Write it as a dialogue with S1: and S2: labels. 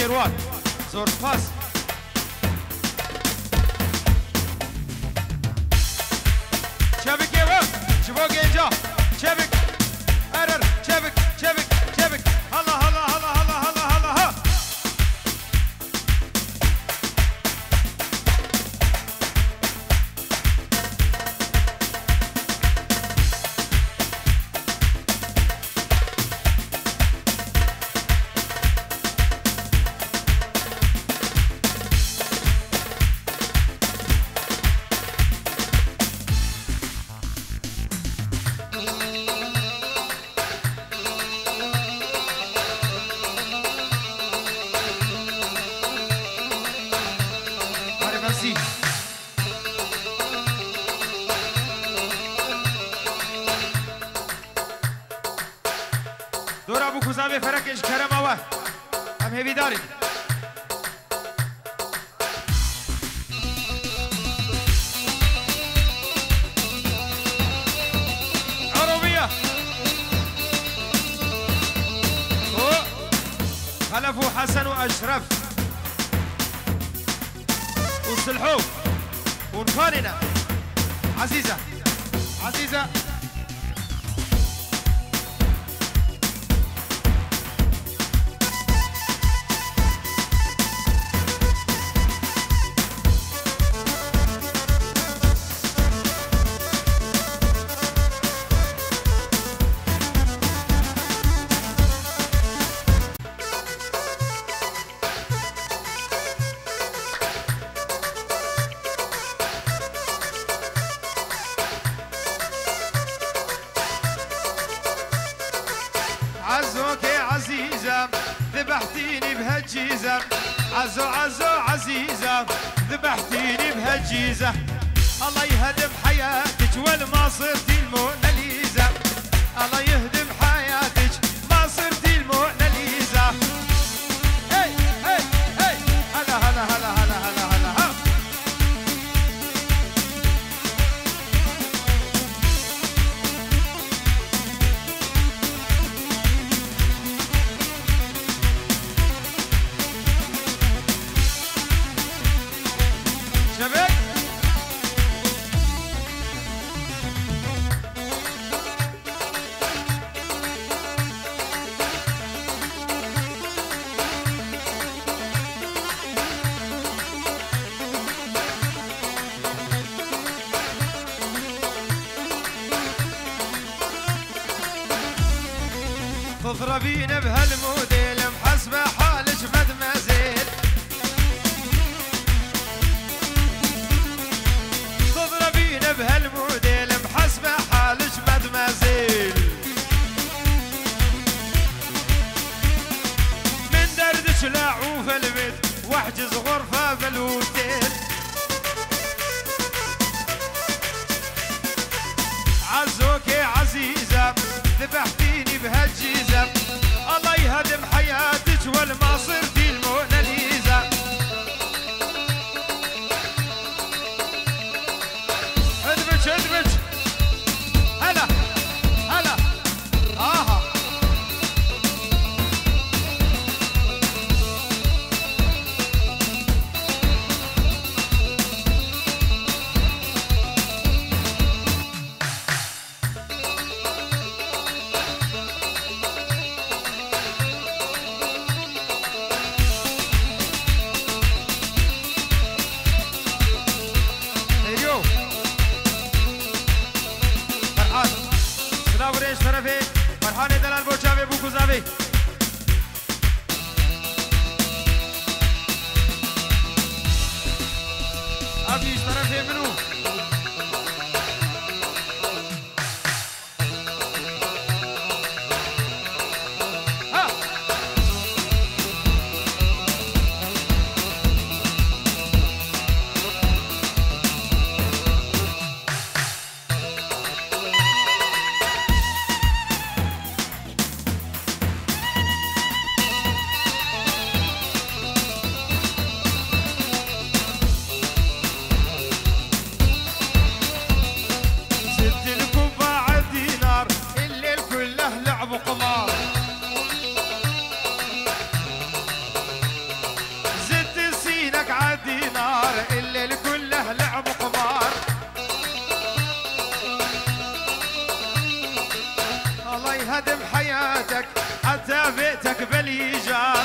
S1: كيروان زور فاس شبك يا شبوك ينجا شبك ارر شبك شبك شبك هلا هلا هلا هلا هلا هلا ها دور ابو كوزاوي فركش كرم اوا ام هيفي داري عربية خلف وحسن واشرف وصلحوا ونفاننا عزيزة عزيزة عزوك يا عزيزة ذبحتيني بهالجيزة عزو عزو عزيزة ذبحتيني بهالجيزة الله يهدم حياتك والما صرتي الموناليزا الله يهدم حياتك ما صرتي الموناليزا هي هي هي هلا هلا هلا هلا هلا هلا ها شبك تضربين بهالموديل محسبة حالك مدمزيل تضربين بهالموديل محسبة حالك مدمزيل من دردش لاعوف البيت واحجز غرفة بالوتيل عزوك يا عزيزة ذبحتيني بهالجيزة الله يهدم حياتك والما صرتي الموناليزا ادبج ادبج هلا هلا اها فرحان دلال بوچاوي بو کوزاوي ابي طرفي منو ها يهدم حياتك حتى بيتك بليجا.